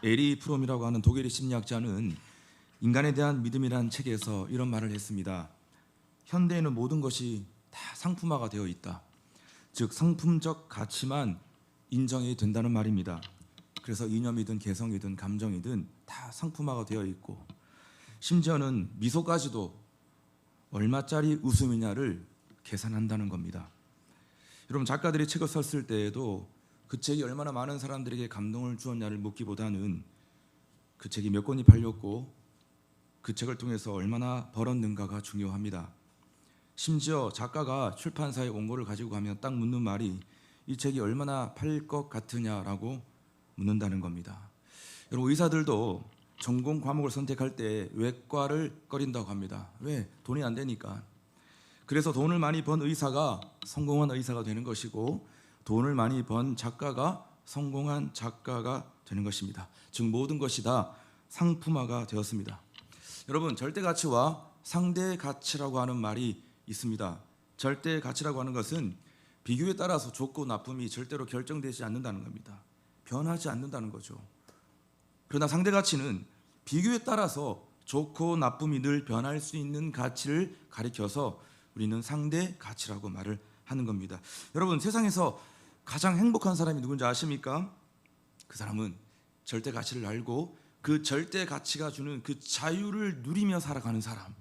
에리 프롬이라고 하는 독일의 심리학자는 인간에 대한 믿음이라는 책에서 이런 말을 했습니다. 현대에는 모든 것이 다 상품화가 되어 있다. 즉 상품적 가치만 인정이 된다는 말입니다. 그래서 이념이든 개성이든 감정이든 다 상품화가 되어 있고, 심지어는 미소까지도 얼마짜리 웃음이냐를 계산한다는 겁니다. 여러분, 작가들이 책을 썼을 때에도 그 책이 얼마나 많은 사람들에게 감동을 주었냐를 묻기보다는 그 책이 몇 권이 팔렸고 그 책을 통해서 얼마나 벌었는가가 중요합니다. 심지어 작가가 출판사에 원고를 가지고 가면 딱 묻는 말이 이 책이 얼마나 팔 것 같으냐라고 묻는다는 겁니다. 여러분, 의사들도 전공 과목을 선택할 때 외과를 꺼린다고 합니다. 왜? 돈이 안 되니까. 그래서 돈을 많이 번 의사가 성공한 의사가 되는 것이고, 돈을 많이 번 작가가 성공한 작가가 되는 것입니다. 즉 모든 것이 다 상품화가 되었습니다. 여러분, 절대 가치와 상대 가치라고 하는 말이 있습니다. 절대 가치라고 하는 것은 비교에 따라서 좋고 나쁨이 절대로 결정되지 않는다는 겁니다. 변하지 않는다는 거죠. 그러나 상대 가치는 비교에 따라서 좋고 나쁨이 늘 변할 수 있는 가치를 가리켜서 우리는 상대 가치라고 말을 하는 겁니다. 여러분, 세상에서 가장 행복한 사람이 누군지 아십니까? 그 사람은 절대 가치를 알고 그 절대 가치가 주는 그 자유를 누리며 살아가는 사람,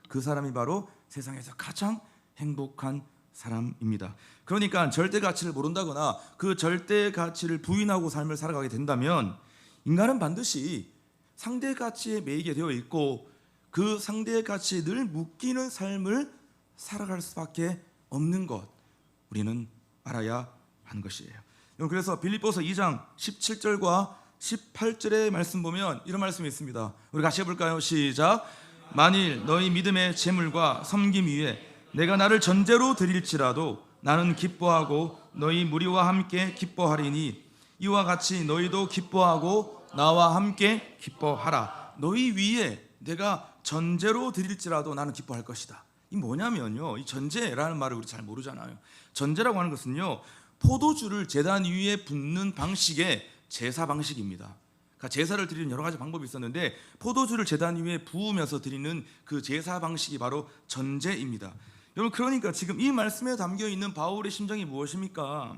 그 사람이 바로 세상에서 가장 행복한 사람입니다. 그러니까 절대 가치를 모른다거나 그 절대 가치를 부인하고 삶을 살아가게 된다면 인간은 반드시 상대 가치에 매이게 되어 있고 그 상대 가치에 늘 묶이는 삶을 살아갈 수밖에 없는 것, 우리는 알아야 하는 것이에요. 그래서 빌립보서 2장 17절과 18절의 말씀 보면 이런 말씀이 있습니다. 우리 같이 해볼까요? 시작. 만일 너희 믿음의 재물과 섬김 위에 내가 나를 전제로 드릴지라도 나는 기뻐하고 너희 무리와 함께 기뻐하리니 이와 같이 너희도 기뻐하고 나와 함께 기뻐하라. 너희 위에 내가 전제로 드릴지라도 나는 기뻐할 것이다. 이 뭐냐면요, 이 전제라는 말을 우리 잘 모르잖아요. 전제라고 하는 것은요, 포도주를 제단 위에 붓는 방식의 제사 방식입니다. 그러니까 제사를 드리는 여러 가지 방법이 있었는데 포도주를 제단 위에 부으면서 드리는 그 제사 방식이 바로 전제입니다. 여러분, 그러니까 지금 이 말씀에 담겨 있는 바울의 심정이 무엇입니까?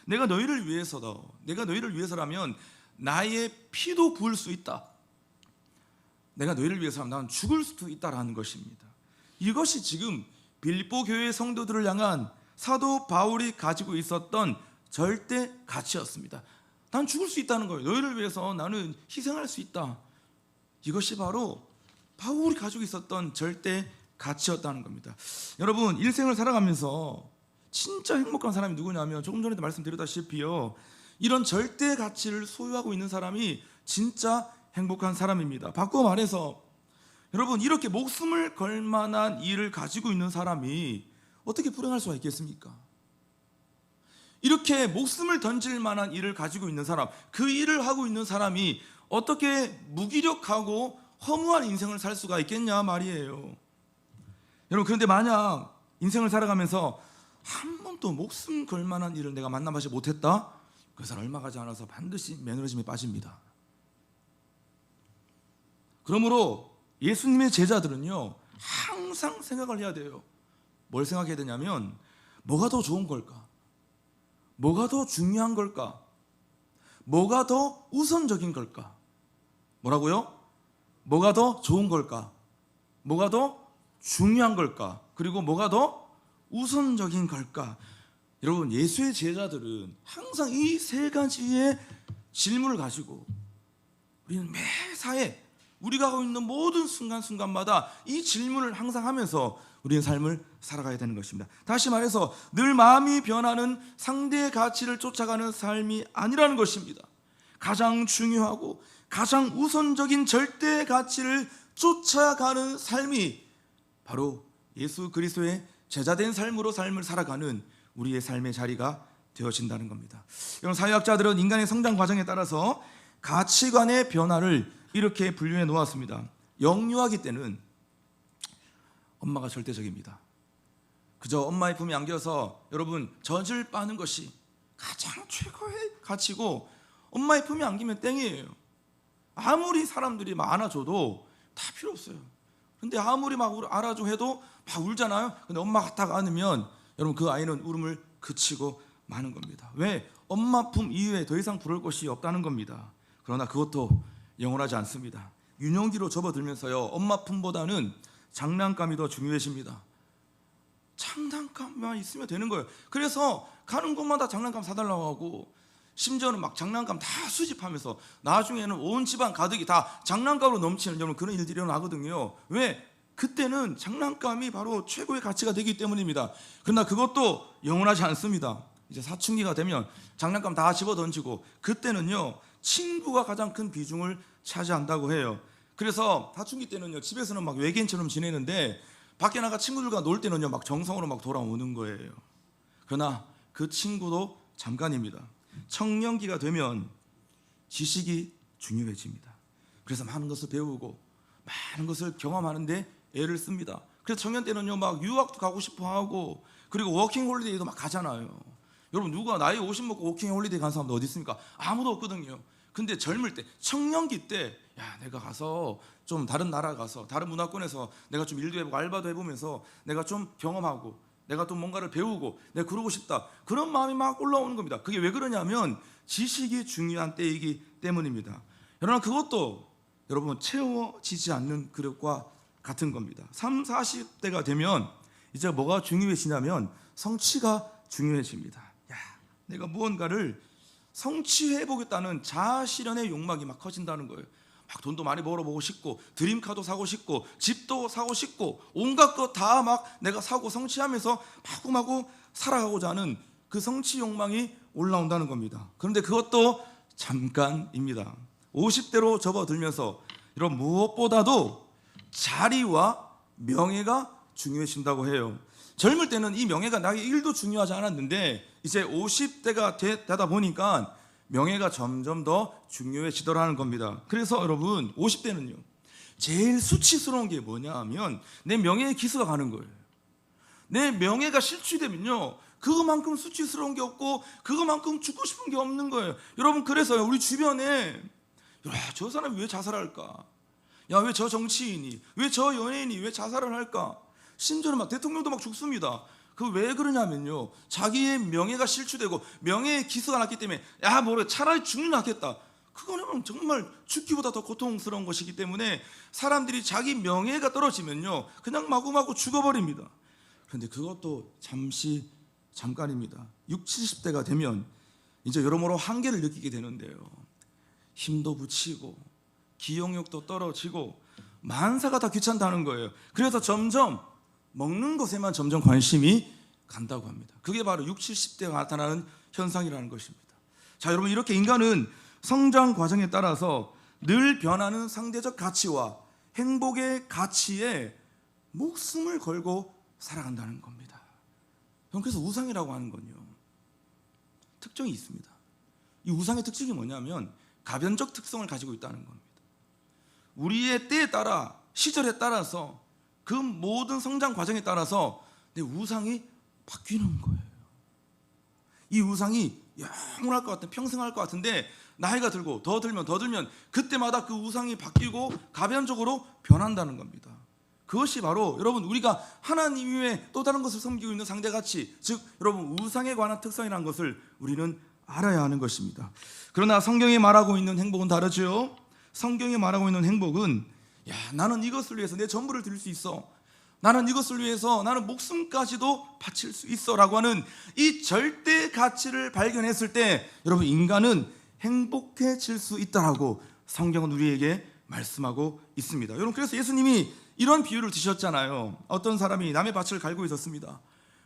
내가 너희를 위해서다. 내가 너희를 위해서라면 나의 피도 부을 수 있다. 내가 너희를 위해서라면 나는 죽을 수도 있다라는 것입니다. 이것이 지금 빌립보 교회의 성도들을 향한 사도 바울이 가지고 있었던 절대 가치였습니다. 난 죽을 수 있다는 거예요. 너희를 위해서 나는 희생할 수 있다. 이것이 바로 바울이 가지고 있었던 절대 가치였다는 겁니다. 여러분, 일생을 살아가면서 진짜 행복한 사람이 누구냐면 조금 전에도 말씀드렸다시피요, 이런 절대 가치를 소유하고 있는 사람이 진짜 행복한 사람입니다. 바꿔 말해서 여러분, 이렇게 목숨을 걸 만한 일을 가지고 있는 사람이 어떻게 불행할 수가 있겠습니까? 이렇게 목숨을 던질 만한 일을 가지고 있는 사람, 그 일을 하고 있는 사람이 어떻게 무기력하고 허무한 인생을 살 수가 있겠냐 말이에요. 여러분, 그런데 만약 인생을 살아가면서 한 번도 목숨 걸 만한 일을 내가 만나보지 못했다? 그 사람 얼마 가지 않아서 반드시 매너리즘에 빠집니다. 그러므로 예수님의 제자들은요, 항상 생각을 해야 돼요. 뭘 생각해야 되냐면, 뭐가 더 좋은 걸까? 뭐가 더 중요한 걸까? 뭐가 더 우선적인 걸까? 뭐라고요? 뭐가 더 좋은 걸까? 뭐가 더 중요한 걸까? 그리고 뭐가 더 우선적인 걸까? 여러분, 예수의 제자들은 항상 이 세 가지의 질문을 가지고 우리는 매사에 우리가 하고 있는 모든 순간순간마다 이 질문을 항상 하면서 우리의 삶을 살아가야 되는 것입니다. 다시 말해서 늘 마음이 변하는 상대의 가치를 쫓아가는 삶이 아니라는 것입니다. 가장 중요하고 가장 우선적인 절대 가치를 쫓아가는 삶이 바로 예수 그리스도의 제자된 삶으로 삶을 살아가는 우리의 삶의 자리가 되어진다는 겁니다. 이런 사회학자들은 인간의 성장 과정에 따라서 가치관의 변화를 이렇게 분류해 놓았습니다. 영유아기 때는 엄마가 절대적입니다. 그저 엄마의 품에 안겨서 여러분 젖을 빠는 것이 가장 최고의 가치고 엄마의 품에 안기면 땡이에요. 아무리 사람들이 막 안아줘도 다 필요 없어요. 근데 아무리 막 안아줘 해도 막 울잖아요. 근데 엄마가 딱 안으면 여러분 그 아이는 울음을 그치고 마는 겁니다. 왜? 엄마 품 이외에 더 이상 부를 것이 없다는 겁니다. 그러나 그것도 영원하지 않습니다. 유년기로 접어들면서요, 엄마 품보다는 장난감이 더 중요해집니다. 장난감만 있으면 되는 거예요. 그래서 가는 곳마다 장난감 사달라고 하고, 심지어는 막 장난감 다 수집하면서 나중에는 온 집안 가득이 다 장난감으로 넘치는 여러분 그런 일들이 일어나거든요. 왜? 그때는 장난감이 바로 최고의 가치가 되기 때문입니다. 그러나 그것도 영원하지 않습니다. 이제 사춘기가 되면 장난감 다 집어 던지고, 그때는요 친구가 가장 큰 비중을 차지한다고 해요. 그래서 사춘기 때는요 집에서는 막 외계인처럼 지내는데 밖에 나가 친구들과 놀 때는요 막 정성으로 막 돌아오는 거예요. 그러나 그 친구도 잠깐입니다. 청년기가 되면 지식이 중요해집니다. 그래서 많은 것을 배우고 많은 것을 경험하는데 애를 씁니다. 그래서 청년 때는요 막 유학도 가고 싶어 하고, 그리고 워킹 홀리데이도 막 가잖아요. 여러분 누가 나이 50 먹고 워킹 홀리데이 간 사람도 어디 있습니까? 아무도 없거든요. 근데 젊을 때, 청년기 때, 야 내가 가서 좀 다른 나라 가서 다른 문화권에서 내가 좀 일도 해보고 알바도 해보면서 내가 좀 경험하고 내가 또 뭔가를 배우고 내가 그러고 싶다, 그런 마음이 막 올라오는 겁니다. 그게 왜 그러냐면 지식이 중요한 때이기 때문입니다. 그러나 그것도 여러분 채워지지 않는 그릇과 같은 겁니다. 30, 40대가 되면 이제 뭐가 중요해지냐면 성취가 중요해집니다. 야, 내가 무언가를 성취해보겠다는 자아실현의 욕망이 막 커진다는 거예요. 막 돈도 많이 벌어보고 싶고, 드림카도 사고 싶고, 집도 사고 싶고, 온갖 것 다 막 내가 사고 성취하면서 마구마구 살아가고자 하는 그 성취 욕망이 올라온다는 겁니다. 그런데 그것도 잠깐입니다. 50대로 접어들면서 이런 무엇보다도 자리와 명예가 중요해진다고 해요. 젊을 때는 이 명예가 나에게 1도 중요하지 않았는데 이제 50대가 되다 보니까 명예가 점점 더 중요해지더라는 겁니다. 그래서 여러분 50대는요 제일 수치스러운 게 뭐냐 하면 내 명예의 기수가 가는 거예요. 내 명예가 실추되면요 그거만큼 수치스러운 게 없고 그거만큼 죽고 싶은 게 없는 거예요. 여러분 그래서 우리 주변에 야, 저 사람이 왜 자살할까? 야, 왜 저 정치인이, 왜 저 연예인이 왜 자살을 할까? 심지어는 막 대통령도 막 죽습니다. 그 왜 그러냐면요 자기의 명예가 실추되고 명예의 기수가 났기 때문에 야 뭐래 차라리 죽는 게 낫겠다. 그거는 정말 죽기보다 더 고통스러운 것이기 때문에 사람들이 자기 명예가 떨어지면요 그냥 마구마구 죽어버립니다. 그런데 그것도 잠깐입니다. 60, 70대가 되면 이제 여러모로 한계를 느끼게 되는데요 힘도 붙이고 기억력도 떨어지고 만사가 다 귀찮다는 거예요. 그래서 점점 먹는 것에만 점점 관심이 간다고 합니다. 그게 바로 60, 70대가 나타나는 현상이라는 것입니다. 자, 여러분 이렇게 인간은 성장 과정에 따라서 늘 변하는 상대적 가치와 행복의 가치에 목숨을 걸고 살아간다는 겁니다. 그래서 우상이라고 하는 건요 특징이 있습니다. 이 우상의 특징이 뭐냐면 가변적 특성을 가지고 있다는 겁니다. 우리의 때에 따라 시절에 따라서 그 모든 성장 과정에 따라서 내 우상이 바뀌는 거예요. 이 우상이 영원할 것 같은, 평생 할 것 같은데 나이가 들고 더 들면 그때마다 그 우상이 바뀌고 가변적으로 변한다는 겁니다. 그것이 바로 여러분 우리가 하나님 외에 또 다른 것을 섬기고 있는 상대가치, 즉 여러분 우상에 관한 특성이라는 것을 우리는 알아야 하는 것입니다. 그러나 성경이 말하고 있는 행복은 다르죠. 성경이 말하고 있는 행복은 야 나는 이것을 위해서 내 전부를 드릴 수 있어, 나는 이것을 위해서 나는 목숨까지도 바칠 수 있어 라고 하는 이 절대 가치를 발견했을 때 여러분 인간은 행복해질 수 있다라고 성경은 우리에게 말씀하고 있습니다. 여러분 그래서 예수님이 이런 비유를 드셨잖아요. 어떤 사람이 남의 밭을 갈고 있었습니다.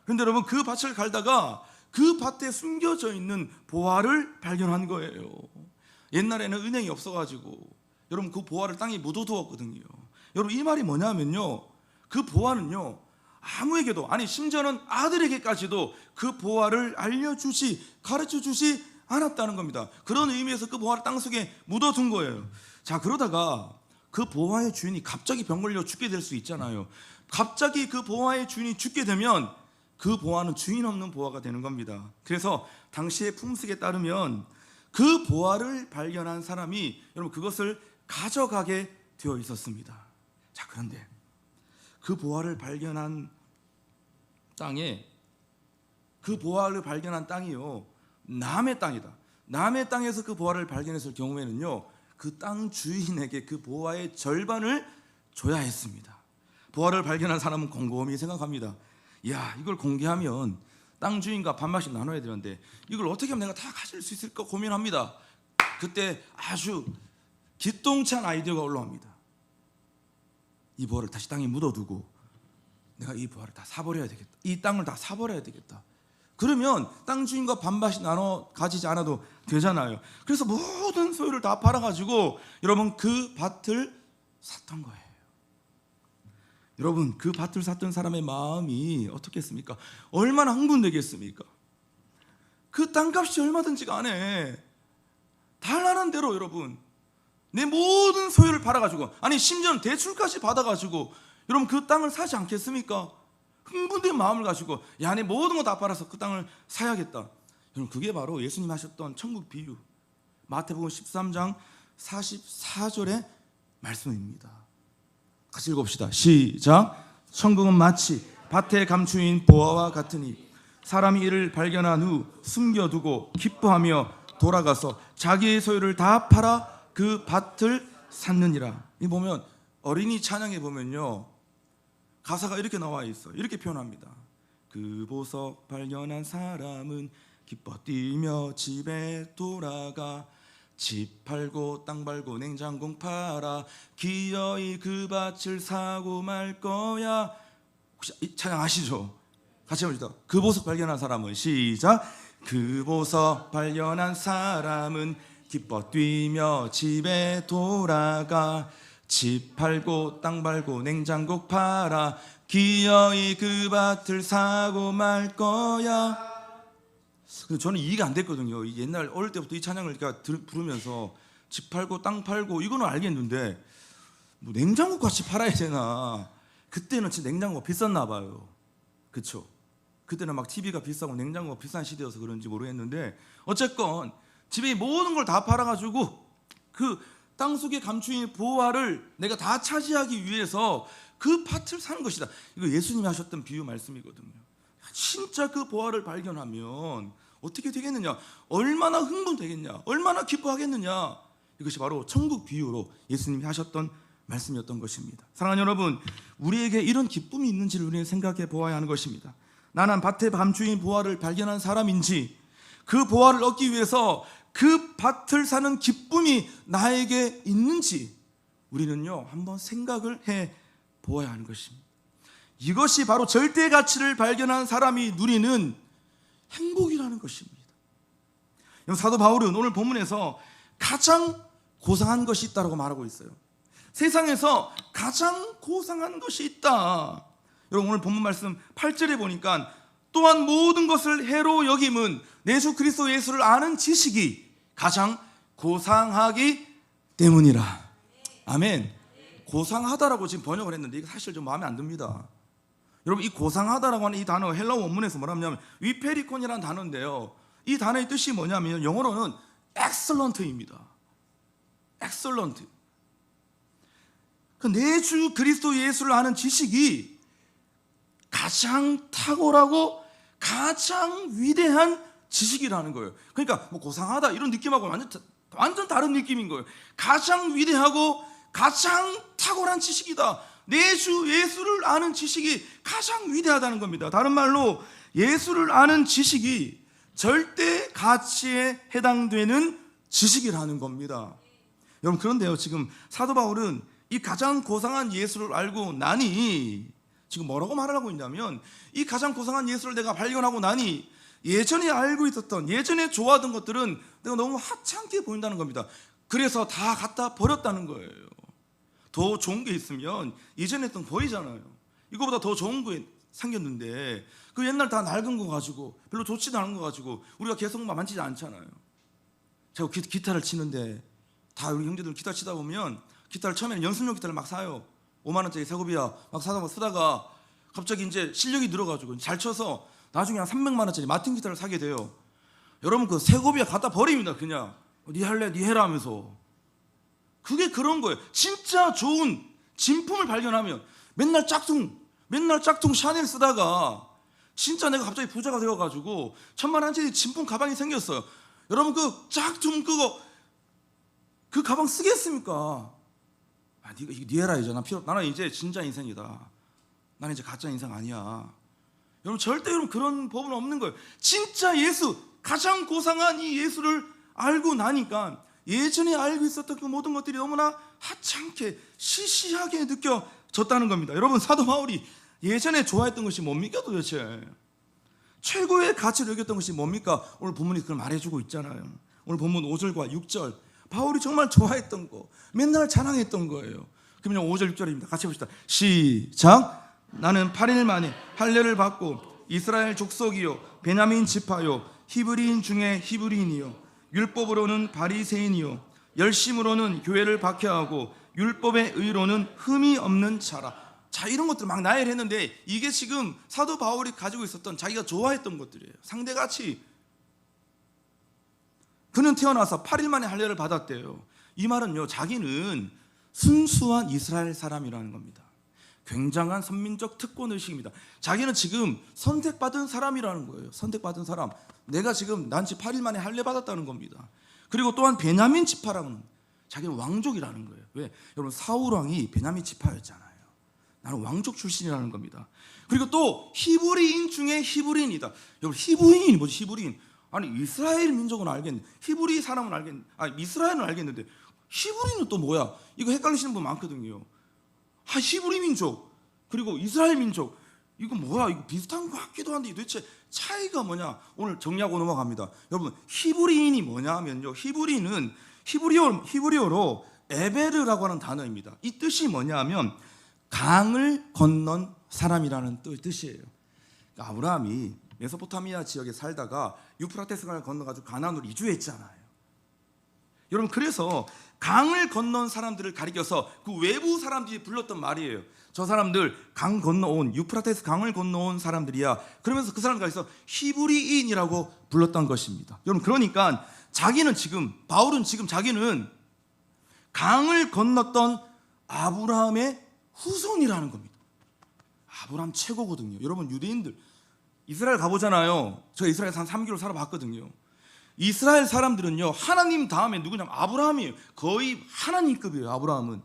그런데 여러분 그 밭을 갈다가 그 밭에 숨겨져 있는 보화를 발견한 거예요. 옛날에는 은행이 없어가지고 여러분 그 보화를 땅에 묻어두었거든요. 여러분 이 말이 뭐냐면요 그 보화는요 아무에게도, 아니 심지어는 아들에게까지도 그 보화를 알려주지 가르쳐주지 않았다는 겁니다. 그런 의미에서 그 보화를 땅속에 묻어둔 거예요. 자, 그러다가 그 보화의 주인이 갑자기 병 걸려 죽게 될 수 있잖아요. 갑자기 그 보화의 주인이 죽게 되면 그 보화는 주인 없는 보화가 되는 겁니다. 그래서 당시의 풍습에 따르면 그 보화를 발견한 사람이 여러분 그것을 가져가게 되어 있었습니다. 자, 그런데 그 보화를 발견한 땅이요, 남의 땅이다. 남의 땅에서 그 보화를 발견했을 경우에는요, 그 땅 주인에게 그 보화의 절반을 줘야 했습니다. 보화를 발견한 사람은 곰곰이 생각합니다. 야, 이걸 공개하면 땅 주인과 반반씩 나눠야 되는데 이걸 어떻게 하면 내가 다 가질 수 있을까 고민합니다. 그때 아주 기똥찬 아이디어가 올라옵니다. 이 보화를 다시 땅에 묻어두고 내가 이 보화를 다 사버려야 되겠다. 이 땅을 다 사버려야 되겠다. 그러면 땅 주인과 반반씩 나눠 가지지 않아도 되잖아요. 그래서 모든 소유를 다 팔아가지고 여러분 그 밭을 샀던 거예요. 여러분, 그 밭을 샀던 사람의 마음이 어떻겠습니까? 얼마나 흥분되겠습니까? 그 땅값이 얼마든지 간에 달라는 대로 여러분 내 모든 소유를 팔아가지고, 아니 심지어는 대출까지 받아가지고 여러분 그 땅을 사지 않겠습니까? 흥분된 마음을 가지고 야, 내 모든 거 다 팔아서 그 땅을 사야겠다. 여러분, 그게 바로 예수님 하셨던 천국 비유, 마태복음 13장 44절의 말씀입니다. 같이 읽읍시다. 시작. 천국은 마치 밭에 감추인 보화와 같으니 사람이 이를 발견한 후 숨겨두고 기뻐하며 돌아가서 자기의 소유를 다 팔아 그 밭을 샀느니라. 이 보면 어린이 찬양에 보면요, 가사가 이렇게 나와 있어요. 이렇게 표현합니다. 그 보석 발견한 사람은 기뻐 뛰며 집에 돌아가 집 팔고 땅 팔고 냉장고 팔아 기어이 그 밭을 사고 말 거야. 혹시 이 찬양 아시죠? 같이 해봅시다. 그 보석 발견한 사람은, 시작. 그 보석 발견한 사람은 기뻐 뛰며 집에 돌아가 집 팔고 땅 팔고 냉장고 팔아 기어이 그 밭을 사고 말 거야. 저는 이해가 안 됐거든요. 옛날 어릴 때부터 이 찬양을 부르면서 집 팔고 땅 팔고 이거는 알겠는데 뭐 냉장고 같이 팔아야 되나. 그때는 진짜 냉장고가 비쌌나 봐요. 그쵸? 그때는 막 TV가 비싸고 냉장고가 비싼 시대여서 그런지 모르겠는데 어쨌건 집에 모든 걸 다 팔아가지고 그 땅속에 감추인 보화를 내가 다 차지하기 위해서 그 밭을 사는 것이다. 이거 예수님이 하셨던 비유 말씀이거든요. 진짜 그 보화를 발견하면 어떻게 되겠느냐, 얼마나 흥분되겠냐, 얼마나 기뻐하겠느냐. 이것이 바로 천국 비유로 예수님이 하셨던 말씀이었던 것입니다. 사랑하는 여러분, 우리에게 이런 기쁨이 있는지를 우리는 생각해 보아야 하는 것입니다. 나는 밭에 감추인 보화를 발견한 사람인지, 그 보화를 얻기 위해서 그 밭을 사는 기쁨이 나에게 있는지 우리는요 한번 생각을 해 보아야 하는 것입니다. 이것이 바로 절대 가치를 발견한 사람이 누리는 행복이라는 것입니다. 사도 바울은 오늘 본문에서 가장 고상한 것이 있다고 말하고 있어요. 세상에서 가장 고상한 것이 있다. 여러분, 오늘 본문 말씀 8절에 보니까 또한 모든 것을 해로 여김은 예수 그리스도 예수를 아는 지식이 가장 고상하기 때문이라. 아멘. 고상하다라고 지금 번역을 했는데 이게 사실 좀 마음에 안 듭니다. 여러분, 이 고상하다라고 하는 이 단어 헬라어 원문에서 뭐라냐면 위페리콘이라는 단어인데요, 이 단어의 뜻이 뭐냐면 영어로는 excellent입니다. excellent. 내 주 그리스도 예수를 아는 지식이 가장 탁월하고 가장 위대한 지식이라는 거예요. 그러니까 뭐 고상하다 이런 느낌하고 완전 다른 느낌인 거예요. 가장 위대하고 가장 탁월한 지식이다. 내 주 예수를 아는 지식이 가장 위대하다는 겁니다. 다른 말로 예수를 아는 지식이 절대 가치에 해당되는 지식이라는 겁니다. 여러분, 그런데요, 지금 사도 바울은 이 가장 고상한 예수를 알고 나니 지금 뭐라고 말을 하고 있냐면, 이 가장 고상한 예수를 내가 발견하고 나니 예전에 알고 있었던, 예전에 좋아하던 것들은 내가 너무 하찮게 보인다는 겁니다. 그래서 다 갖다 버렸다는 거예요. 더 좋은 게 있으면 예전에 했던 보이잖아요. 이거보다 더 좋은 게 생겼는데 그 옛날 다 낡은 거 가지고 별로 좋지도 않은 거 가지고 우리가 계속 만지지 않잖아요. 제가 기타를 치는데 다 우리 형제들 기타 치다 보면 기타를 처음에는 연습용 기타를 막 사요. 5만 원짜리 세고비아 막 쓰다가 갑자기 이제 실력이 늘어가지고 잘 쳐서 나중에 한 300만 원짜리 마틴 기타를 사게 돼요. 여러분, 그 세고비아 갖다 버립니다. 그냥 니 할래 니 해라 하면서. 그게 그런 거예요. 진짜 좋은 진품을 발견하면 맨날 짝퉁 샤넬 쓰다가 진짜 내가 갑자기 부자가 되어가지고 10,000,000원짜리 진품 가방이 생겼어요. 여러분 그 짝퉁 그 가방 쓰겠습니까? 이거 네 해라 이제. 나는 이제 진짜 인생이다. 나는 이제 가짜 인생 아니야. 여러분 절대 여러분 그런 법은 없는 거예요. 진짜 예수, 가장 고상한 이 예수를 알고 나니까 예전에 알고 있었던 그 모든 것들이 너무나 하찮게 시시하게 느껴졌다는 겁니다. 여러분 사도 바울이 예전에 좋아했던 것이 뭡니까 도대체? 최고의 가치를 여겼던 것이 뭡니까? 오늘 본문이 그걸 말해주고 있잖아요. 오늘 본문 5절과 6절 바울이 정말 좋아했던 거, 맨날 자랑했던 거예요. 그러면 5절 6절입니다. 같이 봅시다. 시작. 나는 8일 만에 할례를 받고 이스라엘 족속이요 베냐민 지파요 히브리인 중에 히브리인이요 율법으로는 바리새인이요 열심으로는 교회를 박해하고 율법의 의로는 흠이 없는 자라. 자, 이런 것들 막 나열했는데 이게 지금 사도 바울이 가지고 있었던 자기가 좋아했던 것들이에요. 상대가치. 그는 태어나서 8일 만에 할례를 받았대요. 이 말은요, 자기는 순수한 이스라엘 사람이라는 겁니다. 굉장한 선민적 특권 의식입니다. 자기는 지금 선택받은 사람이라는 거예요. 선택받은 사람. 내가 지금 난지 8일 만에 할례 받았다는 겁니다. 그리고 또한 베냐민 지파라는, 자기는 왕족이라는 거예요. 왜? 여러분 사울 왕이 베냐민 지파였잖아요. 나는 왕족 출신이라는 겁니다. 그리고 또 히브리인 중에 히브리인이다. 여러분 히브리인이 뭐지? 히브리인. 아니 이스라엘 민족은 알겠는데, 히브리 사람은 알겠는데, 이스라엘은 알겠는데 히브리는 또 뭐야? 이거 헷갈리시는 분 많거든요. 히브리 민족 그리고 이스라엘 민족, 이거 뭐야? 이거 비슷한 것 같기도 한데 도대체 차이가 뭐냐? 오늘 정리하고 넘어갑니다. 여러분 히브리인이 뭐냐 하면요, 히브리는 히브리어로 에베르라고 하는 단어입니다. 이 뜻이 뭐냐 하면 강을 건넌 사람이라는 뜻이에요. 그러니까 아브라함이 메소포타미아 지역에 살다가 유프라테스 강을 건너가지고 가나안으로 이주했잖아요. 여러분 그래서 강을 건넌 사람들을 가리켜서 그 외부 사람들이 불렀던 말이에요. 저 사람들 강 건너온, 유프라테스 강을 건너온 사람들이야. 그러면서 그 사람들 가리켜서 히브리인이라고 불렀던 것입니다. 여러분 그러니까 바울은 지금 자기는 강을 건넜던 아브라함의 후손이라는 겁니다. 아브라함 최고거든요. 여러분 유대인들 이스라엘 가보잖아요. 저 이스라엘에서 한 3개월 살아봤거든요. 이스라엘 사람들은요, 하나님 다음에 누구냐면 아브라함이에요. 거의 하나님급이에요. 아브라함은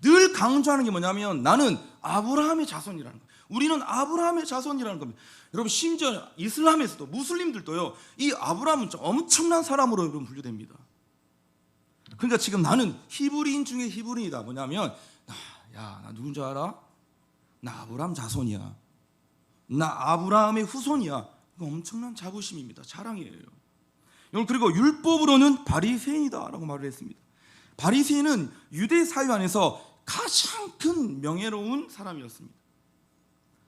늘 강조하는 게 뭐냐면 나는 아브라함의 자손이라는 거예요. 우리는 아브라함의 자손이라는 겁니다. 여러분 심지어 이슬람에서도 무슬림들도요, 이 아브라함은 엄청난 사람으로 여러분 분류됩니다. 그러니까 지금 나는 히브리인 중에 히브리인이다. 뭐냐면 나 누군 줄 알아? 나 아브라함 자손이야. 나 아브라함의 후손이야. 이거 엄청난 자부심입니다. 자랑이에요. 그리고 율법으로는 바리새인이다라고 말을 했습니다. 바리새인은 유대 사회 안에서 가장 큰 명예로운 사람이었습니다.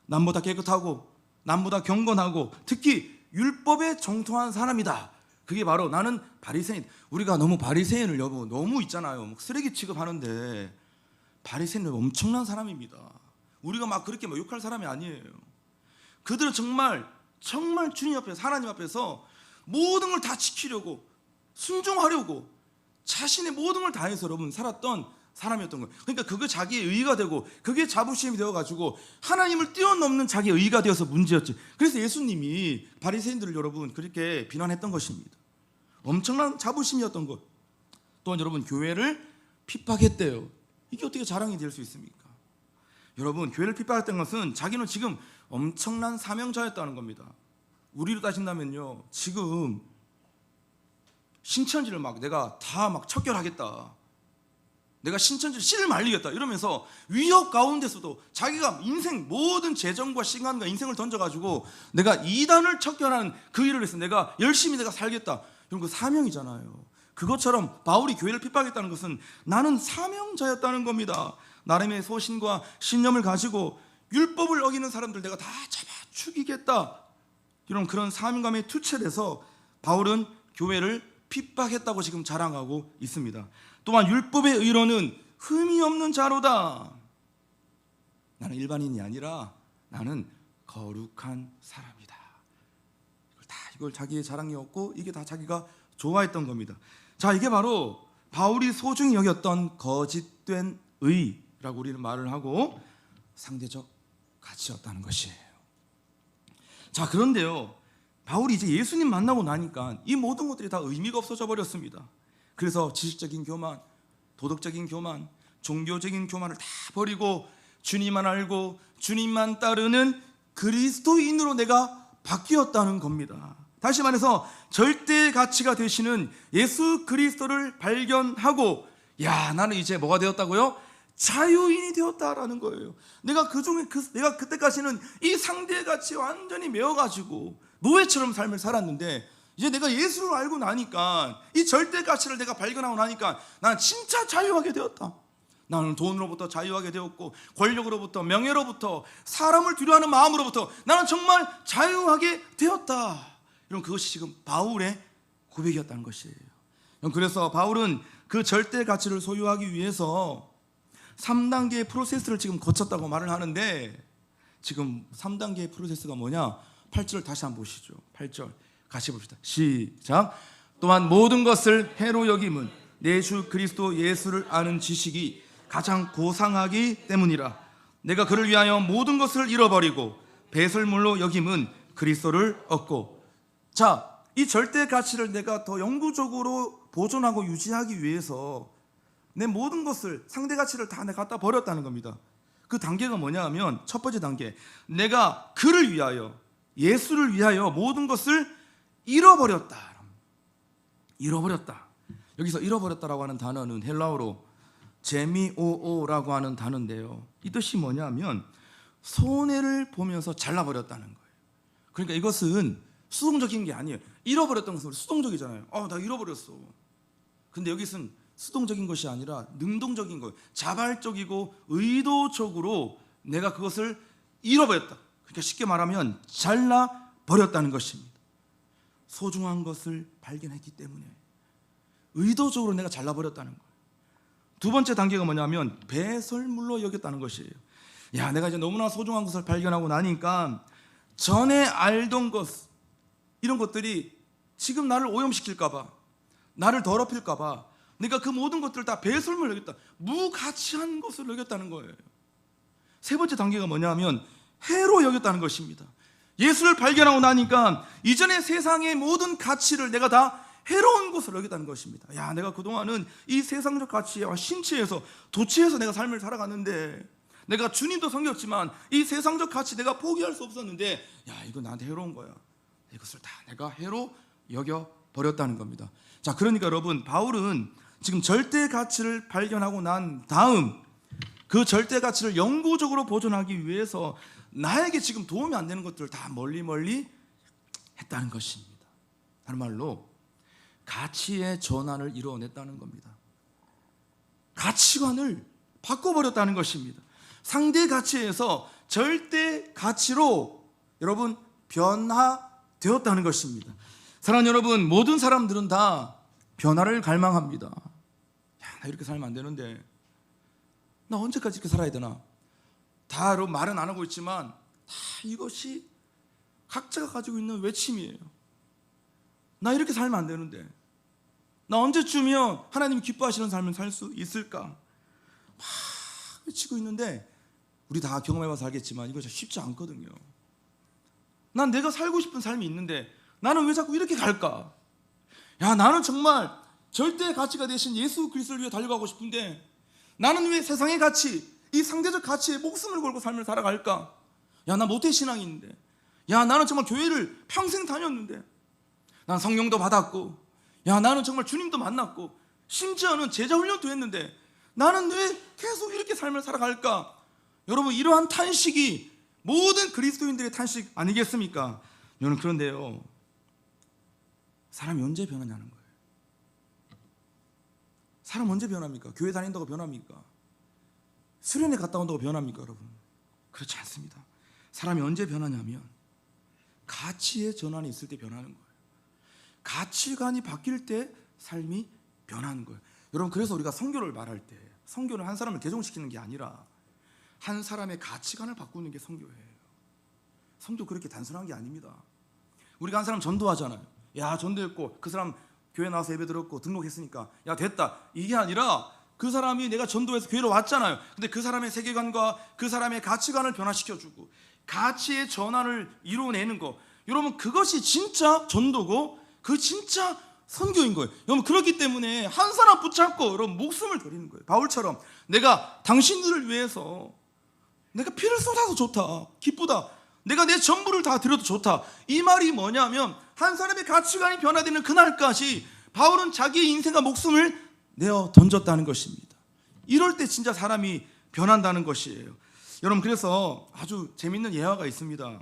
남보다 깨끗하고 남보다 경건하고 특히 율법에 정통한 사람이다. 그게 바로 나는 바리새인. 우리가 너무 바리새인을 너무 있잖아요. 쓰레기 취급하는데 바리새인은 엄청난 사람입니다. 우리가 막 그렇게 욕할 사람이 아니에요. 그들은 정말 주님 앞에서, 하나님 앞에서 모든 걸 다 지키려고 순종하려고 자신의 모든 걸 다해서 여러분 살았던 사람이었던 거예요. 그러니까 그게 자기의 의의가 되고 그게 자부심이 되어가지고 하나님을 뛰어넘는 자기의 의의가 되어서 문제였지. 그래서 예수님이 바리새인들을 여러분 그렇게 비난했던 것입니다. 엄청난 자부심이었던 것. 또한 여러분 교회를 핍박했대요. 이게 어떻게 자랑이 될 수 있습니까? 여러분 교회를 핍박했던 것은 자기는 지금 엄청난 사명자였다는 겁니다. 우리로 따진다면요, 지금 신천지를 내가 다 척결하겠다, 내가 신천지를 씨를 말리겠다 이러면서 위협 가운데서도 자기가 인생 모든 재정과 시간과 인생을 던져가지고 내가 이단을 척결하는 그 일을 해서 내가 열심히 살겠다, 이런 거 사명이잖아요. 그것처럼 바울이 교회를 핍박했다는 것은 나는 사명자였다는 겁니다. 나름의 소신과 신념을 가지고 율법을 어기는 사람들 내가 다 잡아 죽이겠다, 이런 그런 사명감에 투철해서 바울은 교회를 핍박했다고 지금 자랑하고 있습니다. 또한 율법의 의로는 흠이 없는 자로다. 나는 일반인이 아니라 나는 거룩한 사람이다. 이걸 자기의 자랑이었고 이게 다 자기가 좋아했던 겁니다. 자, 이게 바로 바울이 소중히 여겼던 거짓된 의라고 우리는 말을 하고 상대적 가치였다는 것이에요. 자, 그런데요, 바울이 이제 예수님 만나고 나니까 이 모든 것들이 다 의미가 없어져 버렸습니다. 그래서 지식적인 교만, 도덕적인 교만, 종교적인 교만을 다 버리고 주님만 알고 주님만 따르는 그리스도인으로 내가 바뀌었다는 겁니다. 다시 말해서 절대 가치가 되시는 예수 그리스도를 발견하고, 야, 나는 이제 뭐가 되었다고요? 자유인이 되었다라는 거예요. 내가 그때까지는 이 상대의 가치에 완전히 매여가지고 노예처럼 삶을 살았는데, 이제 내가 예수를 알고 나니까, 이 절대 가치를 내가 발견하고 나니까 나는 진짜 자유하게 되었다. 나는 돈으로부터 자유하게 되었고, 권력으로부터, 명예로부터, 사람을 두려워하는 마음으로부터 나는 정말 자유하게 되었다. 여러분, 그것이 지금 바울의 고백이었다는 것이에요. 그래서 바울은 그 절대 가치를 소유하기 위해서 3단계의 프로세스를 지금 거쳤다고 말을 하는데, 지금 3단계의 프로세스가 뭐냐? 8절을 다시 한번 보시죠. 8절 같이 봅시다. 시작. 또한 모든 것을 해로 여김은 내 주 그리스도 예수를 아는 지식이 가장 고상하기 때문이라. 내가 그를 위하여 모든 것을 잃어버리고 배설물로 여김은 그리스도를 얻고. 자, 이 절대 가치를 내가 더 영구적으로 보존하고 유지하기 위해서 내 모든 것을, 상대 가치를 다 내가 갖다 버렸다는 겁니다. 그 단계가 뭐냐 하면, 첫 번째 단계, 내가 그를 위하여, 예수를 위하여 모든 것을 잃어버렸다. 잃어버렸다. 여기서 잃어버렸다라고 하는 단어는 헬라어로 제미오오라고 하는 단어인데요, 이 뜻이 뭐냐면 손해를 보면서 잘라버렸다는 거예요. 그러니까 이것은 수동적인 게 아니에요. 잃어버렸던 것은 수동적이잖아요. 나 잃어버렸어. 근데 여기서는 수동적인 것이 아니라 능동적인 거예요. 자발적이고 의도적으로 내가 그것을 잃어버렸다. 그러니까 쉽게 말하면 잘라버렸다는 것입니다. 소중한 것을 발견했기 때문에 의도적으로 내가 잘라버렸다는 거예요. 두 번째 단계가 뭐냐면 배설물로 여겼다는 것이에요. 야, 내가 이제 너무나 소중한 것을 발견하고 나니까 전에 알던 것, 이런 것들이 지금 나를 오염시킬까봐, 나를 더럽힐까봐 내가 그 모든 것들을 다 배설물로 여겼다. 무가치한 것을 여겼다는 거예요. 세 번째 단계가 뭐냐면 해로 여겼다는 것입니다. 예수를 발견하고 나니까 이전의 세상의 모든 가치를 내가 다 해로운 것을 여겼다는 것입니다. 야, 내가 그동안은 이 세상적 가치에 심취해서 도취해서 내가 삶을 살아갔는데, 내가 주님도 섬겼지만 이 세상적 가치 내가 포기할 수 없었는데, 야, 이거 나한테 해로운 거야. 이것을 다 내가 해로 여겨버렸다는 겁니다. 자, 그러니까 여러분, 바울은 지금 절대 가치를 발견하고 난 다음 그 절대 가치를 영구적으로 보존하기 위해서 나에게 지금 도움이 안 되는 것들을 다 멀리 했다는 것입니다. 다른 말로 가치의 전환을 이루어냈다는 겁니다. 가치관을 바꿔버렸다는 것입니다. 상대 가치에서 절대 가치로 여러분 변화되었다는 것입니다. 사랑하는 여러분, 모든 사람들은 다 변화를 갈망합니다. 야, 나 이렇게 살면 안 되는데, 나 언제까지 이렇게 살아야 되나? 다 여러분 말은 안 하고 있지만 다 이것이 각자가 가지고 있는 외침이에요. 나 이렇게 살면 안 되는데, 나 언제쯤이면 하나님이 기뻐하시는 삶을 살 수 있을까? 막 외치고 있는데, 우리 다 경험해봐서 알겠지만 이거 쉽지 않거든요. 난 내가 살고 싶은 삶이 있는데 나는 왜 자꾸 이렇게 갈까? 야, 나는 정말 절대 가치가 되신 예수 그리스도를 위해 달려가고 싶은데 나는 왜 세상의 가치, 이 상대적 가치에 목숨을 걸고 삶을 살아갈까? 야, 나 모태신앙이 있는데, 야, 나는 정말 교회를 평생 다녔는데, 난 성령도 받았고, 야, 나는 정말 주님도 만났고, 심지어는 제자 훈련도 했는데 나는 왜 계속 이렇게 삶을 살아갈까? 여러분, 이러한 탄식이 모든 그리스도인들의 탄식 아니겠습니까? 여러분, 그런데요, 사람이 언제 변하냐는 거예요. 사람 언제 변합니까? 교회 다닌다고 변합니까? 수련회 갔다 온다고 변합니까, 여러분? 그렇지 않습니다. 사람이 언제 변하냐면 가치의 전환이 있을 때 변하는 거예요. 가치관이 바뀔 때 삶이 변하는 거예요. 여러분, 그래서 우리가 선교를 말할 때 선교는 한 사람을 개종시키는 게 아니라 한 사람의 가치관을 바꾸는 게 선교예요. 선교 그렇게 단순한 게 아닙니다. 우리가 한 사람 전도하잖아요. 야, 전도했고 그 사람 교회 나와서 예배 들었고 등록했으니까 야 됐다, 이게 아니라 그 사람이 내가 전도해서 교회로 왔잖아요. 근데 그 사람의 세계관과 그 사람의 가치관을 변화시켜주고 가치의 전환을 이루어내는 거, 여러분 그것이 진짜 전도고 그 진짜 선교인 거예요. 여러분 그렇기 때문에 한 사람 붙잡고 여러분 목숨을 드리는 거예요. 바울처럼 내가 당신들을 위해서 내가 피를 쏟아도 좋다, 기쁘다, 내가 내 전부를 다 드려도 좋다. 이 말이 뭐냐면 한 사람의 가치관이 변화되는 그날까지 바울은 자기의 인생과 목숨을 내어 던졌다는 것입니다. 이럴 때 진짜 사람이 변한다는 것이에요. 여러분 그래서 아주 재밌는 예화가 있습니다.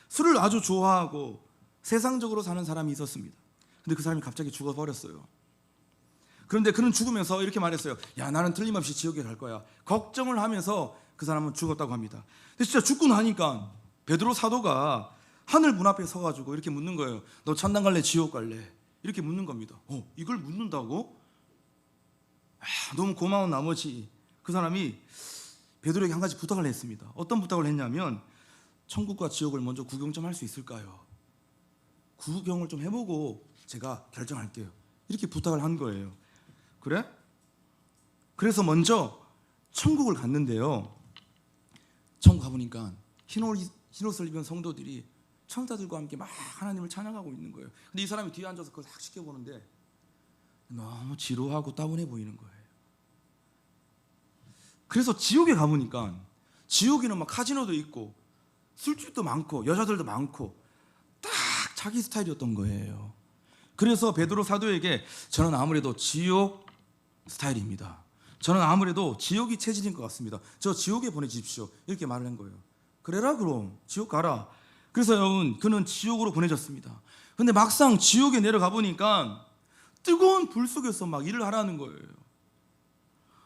술을 아주 좋아하고 세상적으로 사는 사람이 있었습니다. 근데 그 사람이 갑자기 죽어버렸어요. 그런데 그는 죽으면서 이렇게 말했어요. 야, 나는 틀림없이 지옥에 갈 거야. 걱정을 하면서 그 사람은 죽었다고 합니다. 근데 진짜 죽고 나니까 베드로 사도가 하늘 문 앞에 서가지고 이렇게 묻는 거예요. 너 천당 갈래, 지옥 갈래? 이렇게 묻는 겁니다. 이걸 묻는다고? 너무 고마운 나머지 그 사람이 베드로에게 한 가지 부탁을 했습니다. 어떤 부탁을 했냐면 천국과 지옥을 먼저 구경 좀 할 수 있을까요? 구경을 좀 해보고 제가 결정할게요. 이렇게 부탁을 한 거예요. 그래? 그래서 먼저 천국을 갔는데요. 천국 가보니까 흰 옷을 입은 성도들이 천사들과 함께 막 하나님을 찬양하고 있는 거예요. 근데 이 사람이 뒤에 앉아서 그걸 싹 지켜보는데 너무 지루하고 따분해 보이는 거예요. 그래서 지옥에 가보니까 지옥에는 막 카지노도 있고 술집도 많고 여자들도 많고 딱 자기 스타일이었던 거예요. 그래서 베드로 사도에게 저는 아무래도 지옥 스타일입니다. 저는 아무래도 지옥이 체질인 것 같습니다. 저 지옥에 보내주십시오. 이렇게 말을 한 거예요. 그래라 그럼 지옥 가라. 그래서 여러분 그는 지옥으로 보내졌습니다. 근데 막상 지옥에 내려가 보니까 뜨거운 불 속에서 막 일을 하라는 거예요.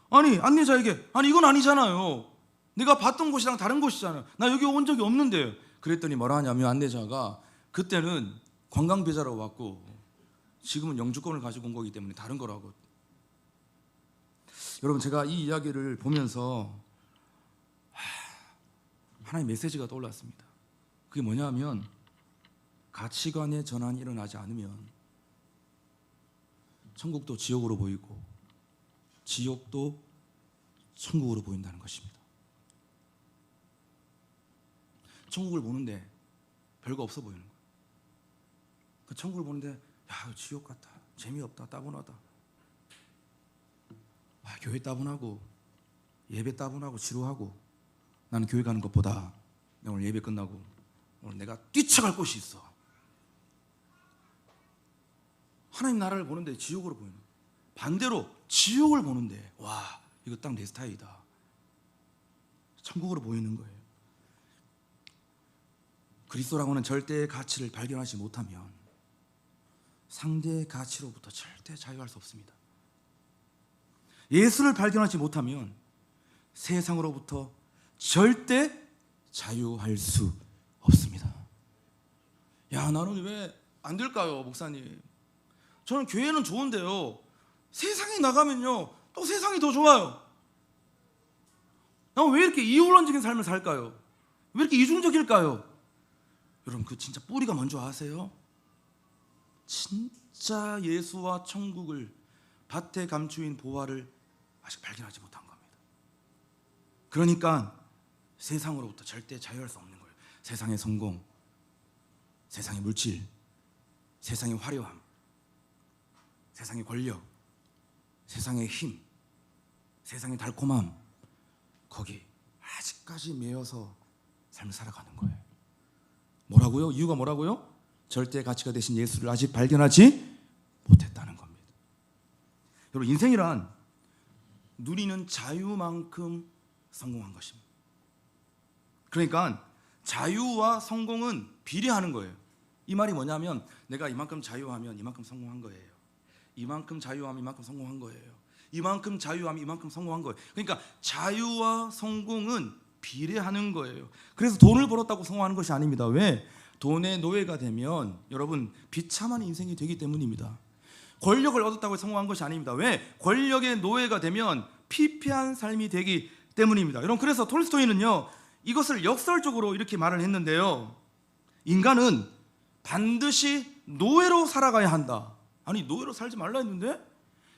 아니 안내자에게 아니 이건 아니잖아요. 내가 봤던 곳이랑 다른 곳이잖아요. 나 여기 온 적이 없는데. 그랬더니 뭐라 하냐면 안내자가 그때는 관광 비자로 왔고 지금은 영주권을 가지고 온 거기 때문에 다른 거라고. 여러분 제가 이 이야기를 보면서 하나의 메시지가 떠올랐습니다. 그게 뭐냐면 가치관의 전환이 일어나지 않으면 천국도 지옥으로 보이고 지옥도 천국으로 보인다는 것입니다. 천국을 보는데 별거 없어 보이는 거예요. 그 천국을 보는데 야 지옥 같다, 재미없다, 따분하다. 교회 따분하고 예배 따분하고 지루하고 나는 교회 가는 것보다 오늘 예배 끝나고 오늘 내가 뛰쳐갈 곳이 있어. 하나님 나라를 보는데 지옥으로 보이는 거예요. 반대로 지옥을 보는데 와 이거 딱 내 스타일이다, 천국으로 보이는 거예요. 그리스도라고는 절대의 가치를 발견하지 못하면 상대의 가치로부터 절대 자유할 수 없습니다. 예수를 발견하지 못하면 세상으로부터 절대 자유할 수 없습니다. 야 나는 왜 안 될까요 목사님? 저는 교회는 좋은데요 세상에 나가면요 또 세상이 더 좋아요. 난 왜 이렇게 이혼론적인 삶을 살까요? 왜 이렇게 이중적일까요? 여러분 그 진짜 뿌리가 뭔지 아세요? 진짜 예수와 천국을 밭에 감추인 보화를 아직 발견하지 못한 겁니다. 그러니까 세상으로부터 절대 자유할 수 없는 거예요. 세상의 성공, 세상의 물질, 세상의 화려함, 세상의 권력, 세상의 힘, 세상의 달콤함, 거기 아직까지 매여서 삶을 살아가는 거예요. 뭐라고요? 이유가 뭐라고요? 절대 가치가 되신 예수를 아직 발견하지 못했다는 겁니다. 여러분 인생이란 누리는 자유만큼 성공한 것입니다. 그러니까 자유와 성공은 비례하는 거예요. 이 말이 뭐냐면 내가 이만큼 자유하면 이만큼 성공한 거예요. 이만큼 자유하면 이만큼 성공한 거예요. 이만큼 자유하면 이만큼 성공한 거예요. 그러니까 자유와 성공은 비례하는 거예요. 그래서 돈을 벌었다고 성공하는 것이 아닙니다. 왜? 돈의 노예가 되면 여러분 비참한 인생이 되기 때문입니다. 권력을 얻었다고 성공한 것이 아닙니다. 왜? 권력의 노예가 되면 피폐한 삶이 되기 때문입니다. 여러분 그래서 톨스토이는요 이것을 역설적으로 이렇게 말을 했는데요. 인간은 반드시 노예로 살아가야 한다. 아니 노예로 살지 말라 했는데?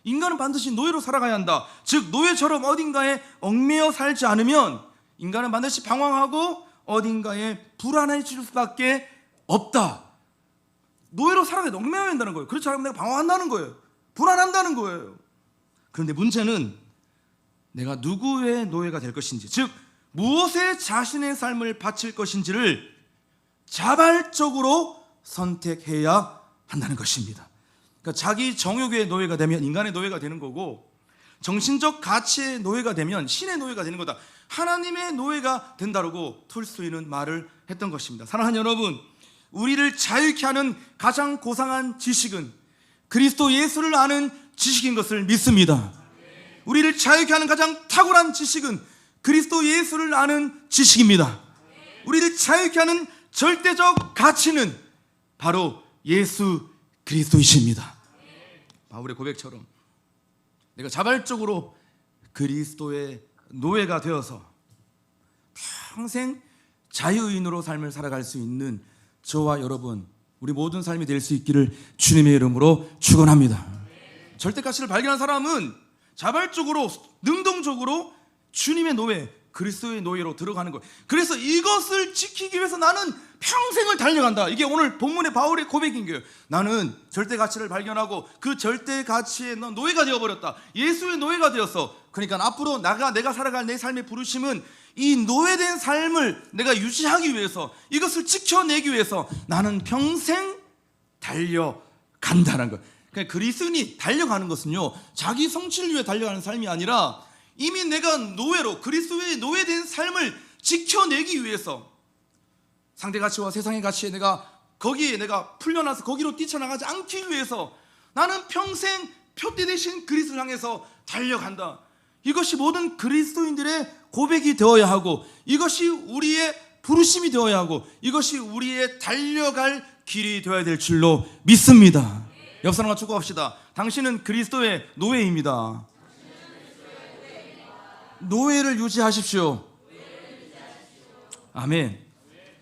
인간은 반드시 노예로 살아가야 한다. 즉 노예처럼 어딘가에 얽매여 살지 않으면 인간은 반드시 방황하고 어딘가에 불안해질 수밖에 없다. 노예로 살아가야 얽매여야 한다는 거예요. 그렇지 않으면 내가 방황한다는 거예요. 불안한다는 거예요. 그런데 문제는 내가 누구의 노예가 될 것인지, 즉 무엇에 자신의 삶을 바칠 것인지를 자발적으로 선택해야 한다는 것입니다. 그러니까 자기 정욕의 노예가 되면 인간의 노예가 되는 거고, 정신적 가치의 노예가 되면 신의 노예가 되는 거다. 하나님의 노예가 된다고 톨스토이는 말을 했던 것입니다. 사랑하는 여러분, 우리를 자유케 하는 가장 고상한 지식은 그리스도 예수를 아는 지식인 것을 믿습니다. 우리를 자유케 하는 가장 탁월한 지식은 그리스도 예수를 아는 지식입니다. 우리를 자유케 하는 절대적 가치는 바로 예수 그리스도이십니다. 바울의 고백처럼 내가 자발적으로 그리스도의 노예가 되어서 평생 자유인으로 삶을 살아갈 수 있는 저와 여러분, 우리 모든 삶이 될 수 있기를 주님의 이름으로 축원합니다. 절대가치를 발견한 사람은 자발적으로 능동적으로 주님의 노예, 그리스도의 노예로 들어가는 거예요. 그래서 이것을 지키기 위해서 나는 평생을 달려간다. 이게 오늘 본문의 바울의 고백인 거예요. 나는 절대가치를 발견하고 그 절대가치의 노예가 되어버렸다. 예수의 노예가 되었어. 그러니까 앞으로 내가 살아갈 내 삶의 부르심은 이 노예된 삶을 내가 유지하기 위해서, 이것을 지켜내기 위해서 나는 평생 달려간다는 거예요. 그러니까 그리스도인이 달려가는 것은요, 자기 성취를 위해 달려가는 삶이 아니라 이미 내가 노예로 그리스도의 노예된 삶을 지켜내기 위해서, 상대 가치와 세상의 가치에 거기에 내가 풀려나서 거기로 뛰쳐나가지 않기 위해서 나는 평생 표대 대신 그리스도를 향해서 달려간다. 이것이 모든 그리스도인들의 고백이 되어야 하고, 이것이 우리의 부르심이 되어야 하고, 이것이 우리의 달려갈 길이 되어야 될 줄로 믿습니다. 옆 사람과 축구합시다. 당신은 그리스도의 노예입니다. 노예를 유지하십시오. 아멘.